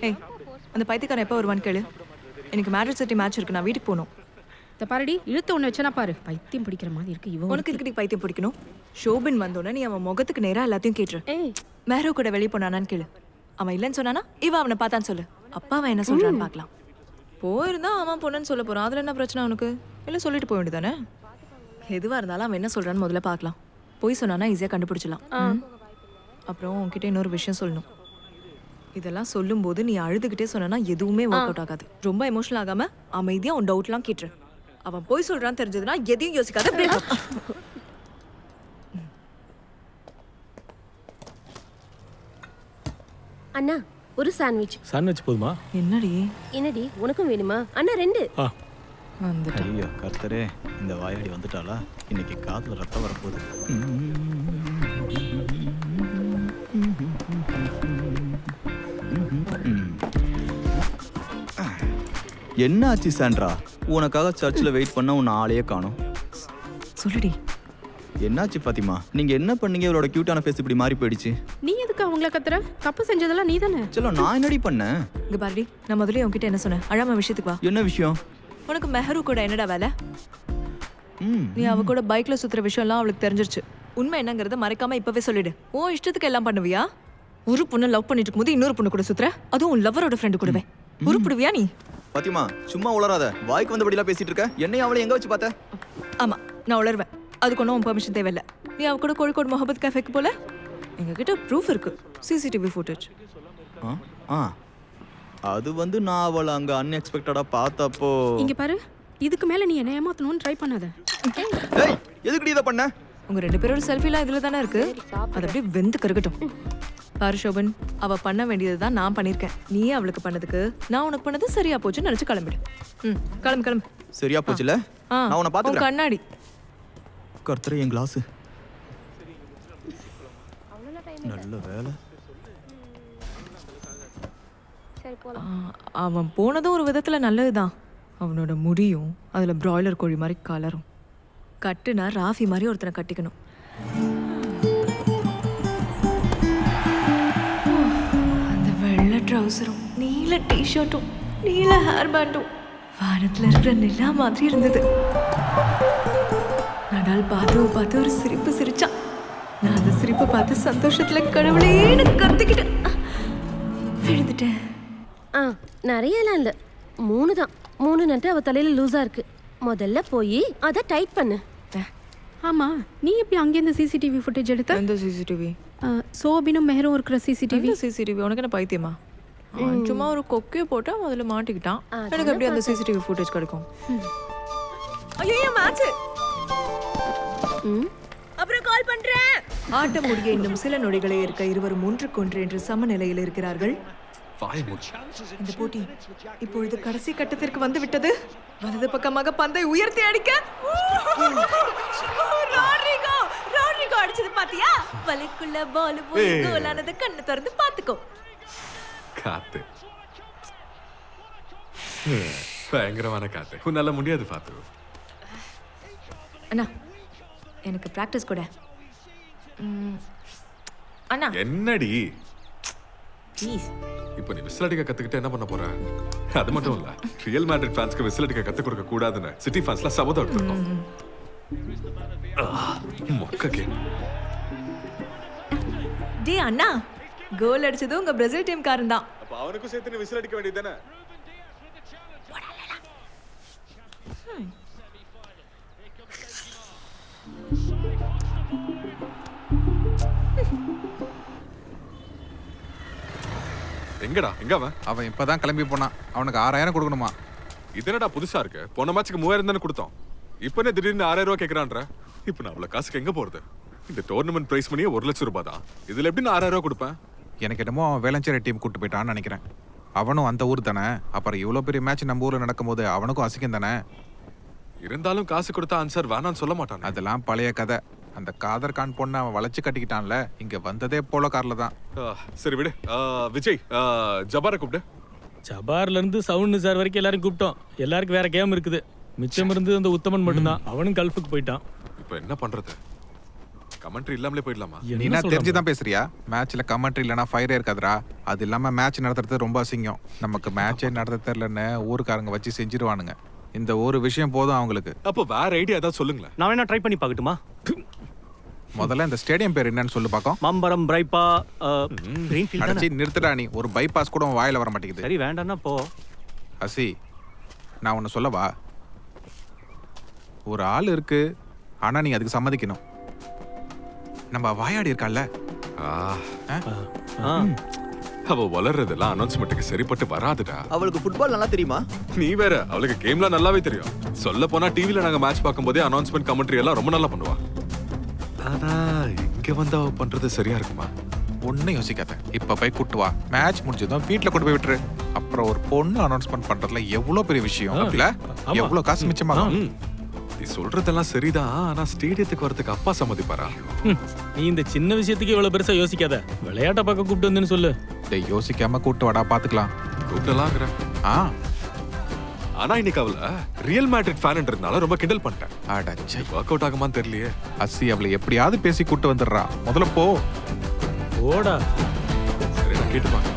ஏய், அந்த பைத்தியக்காரன் எப்போ வருவான்னு கேளு. எனக்கு மேரேஜ் சிட்டி மேட்ச் இருக்கு, நான் வீட்டுக்கு போகணும். இந்த பாருடி இழுத்து ஒன்று வச்சனா பாரு, பைத்தியம் பிடிக்கிற மாதிரி இருக்கு இவன். உனக்கு இதுக்கு பைத்தியம் பிடிக்கணும். ஷோபின் வந்தோடனே நீ அவன் முகத்துக்கு நேராக எல்லாத்தையும் கேட்டுரு. ஏய் மேரோ கூட வெளியே போனானான்னு கேளு. அவன் இல்லைன்னு சொன்னானா இவ அவனை பார்த்தான்னு சொல்லு. அப்பா அவன் என்ன சொல்றான்னு பார்க்கலாம். போயிருந்தா அவன் பொண்ணுன்னு சொல்ல போறான், அதுல என்ன பிரச்சனை அவனுக்கு? இல்லை சொல்லிட்டு போக வேண்டியதானே. எதுவாக இருந்தாலும் அவன் என்ன சொல்றான்னு முதல்ல பார்க்கலாம். போய் சொன்னானா ஈஸியாக கண்டுபிடிச்சலாம். அப்புறம் உன்கிட்ட இன்னொரு விஷயம் சொல்லணும். இதெல்லாம் சொல்லும்போது நீ அழுதுகிட்டே சொன்னா எதுவுமே ஒர்க் அவுட் ஆகாது. ரொம்ப எமோஷனல் ஆகாம அமைதியா உன் டவுட்லாம் கேட்டுரு. அவன் போய் சொல்றான்னு தெரிஞ்சதுன்னா எதையும் யோசிக்காத பிரேக்கப். அண்ணா ஒரு சாண்ட்விச். சாண்ட்விச் போதுமா? என்னடி என்னடி உனக்கும் வேணுமா? அண்ணா 2. வந்துட்டேன். ஐயோ கர்த்தரே, இந்த வாயாடி வந்துட்டாளா? இன்னைக்கு காதுல ரத்தம் வரப்போகுது. என்ன ஆச்சு சாண்ட்ரா? உனக்காக சர்ச்சில் வெயிட் பண்ண உன்னை ஆளையே காணோம். சொல்லுடி. என்னாச்சு ஃபாத்திமா? நீங்க என்ன பண்ணீங்க? இவளோட கியூட்டான ஃபேஸ் இப்படி மாறி போயிடுச்சு. நீ எதுக்கு அவங்கள கத்துற? தப்பு செஞ்சதெல்லாம் நீ தானே. சலோ, நான் என்னடி பண்ணேன்? இங்க பாருடி, நான் முதல்ல உன்கிட்ட என்ன சொன்னேன்? அழாம விஷயத்துக்கு வா. என்ன விஷயம்? உனக்கு மெஹரு கூட என்னடா வேலை? நீ அவ கூட பைக்ல சுத்துற விஷயம்லாம் அவளுக்கு தெரிஞ்சிருச்சு. உண்மை என்னங்கறத மறைக்காம இப்பவே சொல்லிடு. ஓ இஷ்டத்துக்கு எல்லாம் பண்ணுவியா? ஒரு பொண்ணு லவ் பண்ணிட்டு இருக்கும்போது இன்னொரு பொண்ணு கூட சுத்துற, அதுவும் உன் லவ்வரோட ஃப்ரெண்டு கூடவே. உருப்பிடுவியா நீ? ஃபாத்திமா, சும்மா உளராத. வாய்க்கு வந்தபடிலாம் பேசிட்டு இருக்க. என்னையும் அவளை எங்க வச்சு பார்த்த? ஆமா, நான் உளருவேன். அதுக்கு ஒன்றும் உன் பெர்மிஷன் தேவையில்லை. நீ அவ கூட கோழிக்கோடு முகபத் கேஃபேக்கு போல? எங்ககிட்ட ப்ரூஃப் இருக்கு, சிசிடிவி ஃபுட்டேஜ். அது வந்து நான் அவளை அங்க அன்எக்ஸ்பெக்டடா பார்த்தப்போ. இங்க பாரு, இதுக்கு மேல நீ என்ன ஏமாத்தணும்னு ட்ரை பண்ணாத. ஏய், எதுக்குடி இத பண்ண? உங்க 2 பேரோட செல்ஃபிலாம் இதுல தானே இருக்கு. அது அப்படியே வெந்து கருகட்டும். பாரு ஷோபன், அவ பண்ண வேண்டியது தான் நான் பண்ணிருக்கேன். நீ அவளுக்கு பண்ணதுக்கு நான் உனக்கு பண்ணது சரியா போச்சுன்னு நினைச்சு கிளம்பிடு. கிளம்பு கிளம்பு. சரியா போச்சுல? நான் உன்னை பாத்துக்கிறேன். கண்ணாடி கர்த்தரே, என் கிளாஸ். நல்ல வேலை. அவன் போனதும் ஒரு விதத்துல நல்லதுதான். அவனோட முடியும் அதுல பிராய்லர் கோழி மாதிரி கலரும். கட்டுனா ராஃபி மாதிரி ஒருத்தனை கட்டிக்கணும். அந்த வெள்ளை ட்ரௌசரும் நீல டிஷர்ட்டும் நீல ஹேர் பேண்டும் வானத்துல இருக்கிற நிலா மாதிரி இருந்தது. நடால் பார்த்து ஒரு சிரிப்பு சிரிச்சான். நான் அந்த சிரிப்பை பார்த்து சந்தோஷத்துல கடவுளேன்னு கத்திக்கிட்டு எழுந்துட்டேன். நிறையலாம் இல்லை, 3 தான். 3 நட்டு அவ தலையில லூஸா இருக்கு. முதல்ல போய் அதை டைட் பண்ணு. ஆமா, நீ எப்படி அங்கேருந்து சிசிடிவி ஃபுட்டேஜ் எடுத்த? எந்த சிசிடிவி? சோபினும் மெஹரும் இருக்கிற சிசிடிவி. சிசிடிவி உனக்கு என்ன பைத்தியமா? சும்மா ஒரு கொக்கையை போட்டா முதல்ல மாட்டிக்கிட்டான். எனக்கு எப்படி அந்த சிசிடிவி ஃபுட்டேஜ் கிடைக்கும்? ஐயோ மேட்ச். அப்புறம் கால் பண்றேன். ஆட்டம் முடிய இன்னும் சில நொடிகளே இருக்க இருவரும் 1-1 என்று சமநிலையில் இருக்கிறார்கள். இந்த போட்டி இப்பொழுது கடைசி கட்டத்திற்கு வந்து விட்டது. வலது பக்கமாக பந்தை உயர்த்தி அடிக்க ராட்ரிகோ அடிச்சது பாத்தியா? வலைக்குள்ள பால் போய் கோலானது கண்ணு திறந்து பாத்துக்கோ. காத்து பயங்கரமான காத்து. உன்னால முடியாது பாத்து. அண்ணா, எனக்கு பிராக்டிஸ் கூட. அண்ணா என்னடி ப்ளீஸ். இப்போ நீ விசில் அடிக்க கத்துக்கிட்டு என்ன பண்ண போற? அது மட்டும் இல்ல, ரியல் மேட்ரிட் ஃபேன்ஸ்க்கு விசில் அடிக்க கத்து கொடுக்க கூடாதுன்னு சிட்டி ஃபேன்ஸ்லாம் சபதம் எடுத்துருக்கோம். மொக்க கேம். டே அண்ணா, கோல் அடிச்சது உங்க பிரேசில் டீம் காரன் தான். அப்ப அவனுக்கும் சேர்த்து நீ விசில் அடிக்க வேண்டியதுதானே? எங்கடா எங்க அவன் இப்பதான் கிளம்பி போனான். அவனுக்கு 6000 கொடுக்கணுமா? இது என்னடா புதுசா இருக்கு? போன மேட்சுக்கு 3000 தானே கொடுத்தோம். இப்போ என்ன திடீர்னு 6000 ரூபாய் கேட்கறான்ற? இப்போ நான் அவ்வளவு காசுக்கு எங்க போறது? இந்த டோர்னமெண்ட் பிரைஸ் மணியே 1 லட்சம் ரூபாய் தான். இதுல எப்படி நான் 6000 ரூபாய் கொடுப்பேன்? எனக்கு என்னமோ அவன் வேளஞ்சேரி டீம் கூட்டு போயிட்டான்னு நினைக்கிறேன். அவனும் அந்த ஊர் தானே. அப்புறம் இவ்வளோ பெரிய மேட்ச் நம்ம ஊர்ல நடக்கும்போது அவனுக்கும் அசிக்கம் தானே. இருந்தாலும் காசு கொடுத்தா ஆன்சர் வேணான்னு சொல்ல மாட்டான். அதெல்லாம் பழைய கதை. அந்த காதர் கான் பொண்ணை அவன் வளைச்சு கட்டிக்கிட்டான்ல. இங்க வந்ததே போலோ கார்ல தான். சரி விடு. விஜய், ஜபாரை கூப்பிடு. ஜபார்ல இருந்து சவுண்ட் சார் வரைக்கும் எல்லாரும் கூப்பிட்டோம். எல்லாருக்கும் வேற கேம் இருக்குது. மிச்சம் இருந்து அந்த உத்தமன் மட்டும்தான். அவனும் கல்ஃபுக்கு போயிட்டான். இப்போ என்ன பண்றது? கமெண்ட்ரி இல்லாமலே போயிடலாமா? நீ என்ன தெரிஞ்சுதான் பேசுறியா? மேட்ச்ல கமெண்ட்ரி இல்லைனா ஃபயரே இருக்காதுடா. அது இல்லாம மேட்ச் நடத்துறது ரொம்ப அசிங்கம். நமக்கு மேட்சே நடத்த தெரியலன்னு ஊருக்காரங்க வச்சு செஞ்சிருவானுங்க. இந்த ஒரு விஷயம் போதும் அவங்களுக்கு. அப்போ வேற ஐடியா ஏதாவது சொல்லுங்களேன். நான் வேணா ட்ரை பண்ணி பார்க்கட்டுமா? முதல்ல இந்த ஸ்டேடியம் பேர் என்னன்னு சொல்லு பாக்கோம். மாம்பரம் பிரைப்பா கிரீன்ஃபீல்ட். அடிச்சு நிறுத்துடா நீ. ஒரு பைபாஸ் கூட உன் வாயில வர மாட்டேங்குது. சரி வேண்டாம்னா போ. அசி, நான் ஒன்று சொல்லவா? ஒரு ஆள் இருக்கு, ஆனா நீங்க அதுக்கு சம்மதிக்கணும். நம்ம வாயாடி இருக்கால, அவ வளர்றதெல்லாம் அனௌன்ஸ்மெண்ட்டுக்கு சரிப்பட்டு வராதுடா. அவளுக்கு ஃபுட்பால் நல்லா தெரியுமா? நீ வேற, அவளுக்கு கேம்லாம் நல்லாவே தெரியும். சொல்ல போனா டிவில நாங்க மேட்ச் பார்க்கும்போதே அனௌன்ஸ்மெண்ட் கமெண்ட்ரி எல்லாம் ரொம்ப நல்லா பண்ணுவா. ஆனா இங்க வந்து அவ பண்றது சரியா இருக்குமா? ஒன்னும் யோசிக்காத. இப்ப போய் கூட்டு வா. மேட்ச் முடிஞ்சதும் வீட்டுல கொண்டு போய் விட்டுரு. அப்புறம் ஒரு பொண்ணு அனௌன்ஸ்மெண்ட் பண்றதுல எவ்வளவு பெரிய விஷயம் இல்ல? எவ்வளவு காசு மிச்சமாகும். நீ சொல்றதெல்லாம் சரிதான். ஆனா ஸ்டேடியத்துக்கு வரதுக்கு அப்பா சம்மதிப்பாரா? நீ இந்த சின்ன விஷயத்துக்கு இவ்வளவு பெருசா யோசிக்காத. விளையாட்ட பார்க்க கூப்பிட்டு வந்தேன்னு சொல்லு. டேய், யோசிக்காம கூட்டு வாடா, பாத்துக்கலாம். கூப்பிடலாங்கிற. ஆனா இன்னைக்கு அவள ரியல் மேட்ரிட் ஃபேன்ன்றதுனால ரொம்ப கிண்டல் பண்ணிட்டேன். அடச்சே, ஒர்க் அவுட் ஆகுமான்னு தெரியலையே. அசி, அவளை எப்படியாவது பேசி கூட்டு வந்துடுறா. முதல்ல போ. ஓடா. சரி, நான் கேட்டு பார்க்கறேன்.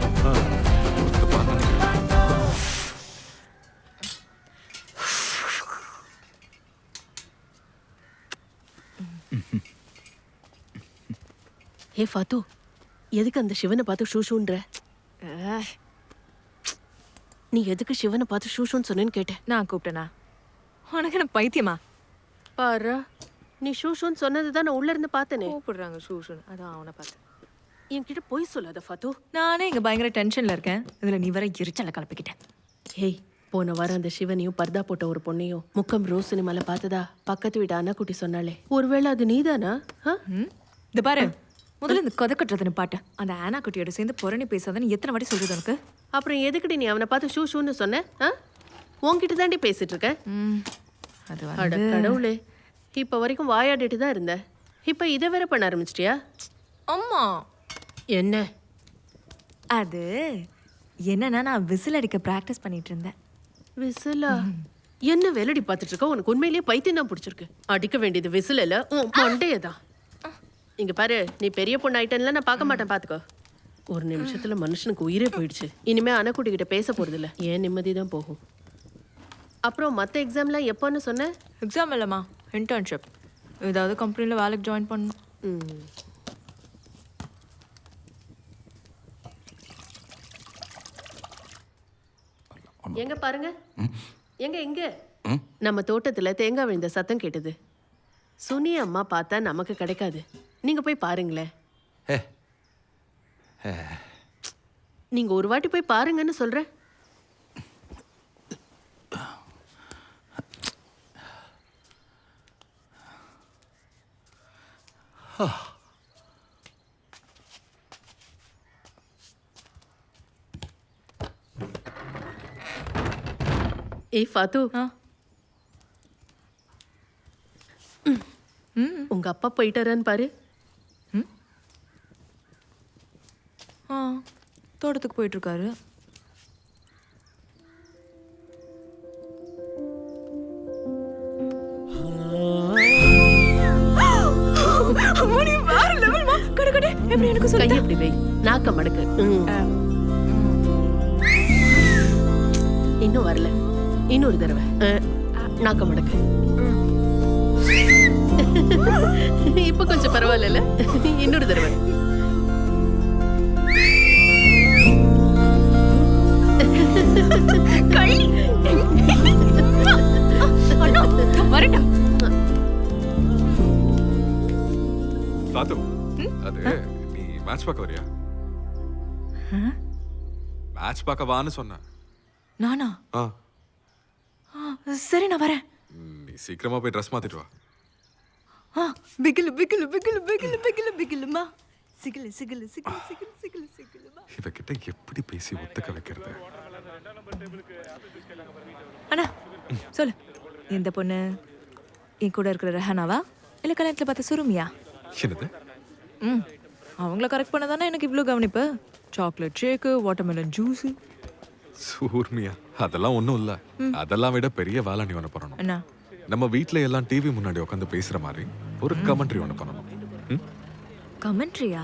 ஹே ஃபாத்து, எதுக்கு அந்த சிவனை பார்த்து ஷூஷூன்ற? நீ எதுக்கு சிவனை பார்த்து ஷூஷூன்னு சொன்னேன்னு கேட்டேன். நான் கூப்பிட்டேனா? உனக்கு என்ன பைத்தியமா? பாரு, நீ ஷூஷூன்னு சொன்னது தான் நான் உள்ள இருந்து பார்த்தேனே. கூப்பிடுறாங்க ஷூஷுன்னு, அதான் அவனை பார்த்தேன். என்கிட்ட போய் சொல்லாத ஃபாத்து. நானே இங்க பயங்கர டென்ஷன்ல இருக்கேன். இதுல நீ வர எரிச்சல கலப்பிக்கிட்டேன். ஹேய், போன வாரம் அந்த சிவனையும் பர்தா போட்ட ஒரு பொண்ணையும் முக்கம் ரோஸ் சினிமால பார்த்ததா பக்கத்து வீட்டு அண்ணாக்குட்டி சொன்னாலே. ஒருவேளை அது நீதானா? இந்த பாரு, முதல்ல இந்த கதை கட்டுறதுன்னு பாட்டு. அந்த ஆனா குட்டியோட சேர்ந்து புறணி பேசாதன்னு எத்தனை வாட்டி சொல்றது உனக்கு? அப்புறம் எதுக்குடி நீ அவனை பார்த்து ஷூ ஷூன்னு சொன்ன? உன்கிட்ட தாண்டி பேசிட்டு இருக்க. அது அட கடவுளே, இப்ப வரைக்கும் வாயாடிட்டு தான் இருந்த. இப்ப இதை வேற பண்ண ஆரம்பிச்சிட்டியா? அம்மா, என்ன அது என்னன்னா நான் விசில் அடிக்க பிராக்டிஸ் பண்ணிட்டு இருந்தேன். விசிலா? என்ன வேலடி பார்த்துட்டு இருக்க? உனக்கு உண்மையிலேயே பைத்தியம் தான் பிடிச்சிருக்கு. அடிக்க வேண்டியது விசில் இல்ல, உன் மண்டையதான். இங்க பாரு, நீ பெரிய பொண்ணு ஆயிட்டன்ல நான் பார்க்க மாட்டேன், பாத்துக்கோ. ஒரு நிமிஷத்துல மனுஷனுக்கு உயிரே போயிடுச்சு. இனிமே அண்ணக்குட்டி கிட்ட பேச போறது இல்ல. ஏன் நிம்மதி தான் போகும். அப்புறம் மற்ற எக்ஸாம்லாம் எப்போன்னு சொன்ன? எக்ஸாம் இல்லைம்மா, இன்டர்ன்ஷிப். ஏதாவது கம்பெனியில் வேலைக்கு ஜாயின் பண்ணணும். எங்க பாருங்க, எங்க எங்க நம்ம தோட்டத்துல தேங்காய் விழுந்த சத்தம் கேட்டது. சுனி அம்மா பார்த்தா நமக்கு கிடைக்காது. நீங்க போய் பாருங்களேன். நீங்க ஒரு வாட்டி போய் பாருங்கன்னு சொல்றேன். ஏய் ஃபாத்து, உங்க அப்பா போயிட்டாரான்னு பாரு. தோட்டத்துக்கு போயிட்டு இருக்காரு. கையை எப்படி வை, நாக்க மடக்கு. இன்னும் வரல, இன்னொரு தடவை நாக்க மடக்கு. இப்ப கொஞ்சம் பரவாயில்ல, இன்னொரு தடவை. சாத்து, அது நீ மேட்ச் பார்க்க வரியா? மேட்ச் பார்க்க வான்னு சொன்ன. நானா? சரி, நான் வரேன். நீ சீக்கிரமா போய் ட்ரெஸ் மாத்திட்டு வா. பிகிலு பிகிலு பிகிலு பிகிலு பிகிலு பிகிலுமா, சிகிலு சிகிலு சிகிலு சிகிலு சிகிலு சிகிலுமா. இவகிட்ட எப்படி பேசி ஒத்துக்க வைக்கிறது? அண்ணா சொல்லு, எந்த பொண்ணு? என் கூட இருக்கிற ரெஹானாவா இல்ல கல்யாணத்துல பார்த்த சுருமியா? என்னது? அவங்கள கரெக்ட் பண்ணதானே எனக்கு இவ்வளோ கவனிப்பு. Chocolate shake, watermelon juice. சூர்மியா, அதெல்லாம் ஒண்ணும் இல்ல. அதெல்லாம் விட பெரிய வேலை நீ ஒண்ணு பண்ணணும். என்ன? நம்ம வீட்ல எல்லாம் டிவி முன்னாடி உட்காந்து பேசுற மாதிரி ஒரு கமெண்ட்ரி ஒண்ணு பண்ணணும். கமெண்ட்ரியா?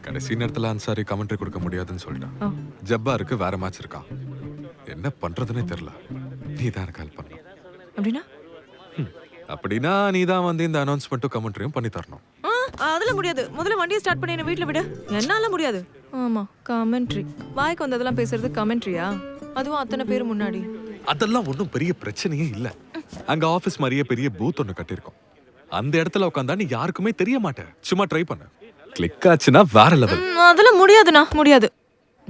கடைசி நேரத்துல அன்சாரி கமெண்ட்ரி கொடுக்க முடியாதுன்னு சொல்லிட்டான். ஜப்பாருக்கு வேற மேட்ச் இருக்கான். என்ன பண்றதுன்னே தெரியல. நீ தான் எனக்கு ஹெல்ப் பண்ணணும். அப்படின்னா அப்படின்னா நீ தான் வந்து இந்த அனௌன்ஸ்மெண்ட்டும் கமெண்ட்ரியும் பண்ணி தரணும். அதெல்லாம் முடியாது. முதல்ல வண்டியை ஸ்டார்ட் பண்ணி என்ன வீட்ல விடு. என்னால முடியாது. ஆமா, கமெண்ட்ரி. வாய்க்கு வந்ததெல்லாம் பேசுறது கமெண்ட்ரியா? அதுவும் அத்தனை பேர் முன்னாடி. அதெல்லாம் ஒன்றும் பெரிய பிரச்சனையே இல்ல. அங்க ஆபீஸ் மாதிரியே பெரிய பூத் ஒன்று கட்டியிருக்கோம். அந்த இடத்துல உட்காந்தா நீ யாருக்குமே தெரிய மாட்டேன். சும்மா ட்ரை பண்ணு. கிளிக் ஆச்சுன்னா வேற லெவல். அதெல்லாம் முடியாதுண்ணா, முடியாது.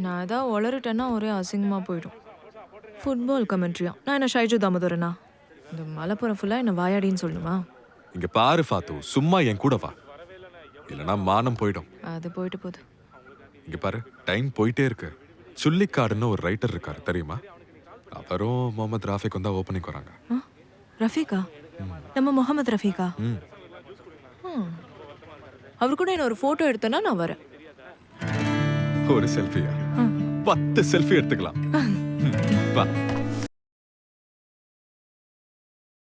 நான் ஏதாவது உளறிட்டேன்னா ஒரே அசிங்கமா போயிடும். ஃபுட்பால் கமெண்ட்ரியா? நான் என்ன ஷைஜு தாமோதரனா? இந்த மலைப்புறம் ஃபுல்லா என்ன வாயாடின்னு சொல்லணுமா? இங்க பாரு ஃபாத்து, சும்மா என் கூட வா. இல்லனா மானம் போயிடும். அது போயிட்டு போகுது. இங்க பாரு, டைம் போயிட்டே இருக்கு. சுள்ளிக்காடுன்னு ஒரு ரைட்டர் இருக்காரு தெரியுமா? அவரும் முகமது ராஃபிக் வந்தா ஓப்பனிங் வராங்க. ரஃபீகா? நம்ம முகமது ரஃபீகா? அவர் கூட என்ன ஒரு போட்டோ எடுத்தேன்னா நான் வரேன். ஒரு செல்ஃபியா? 10 செல்ஃபி எடுத்துக்கலாம். வா.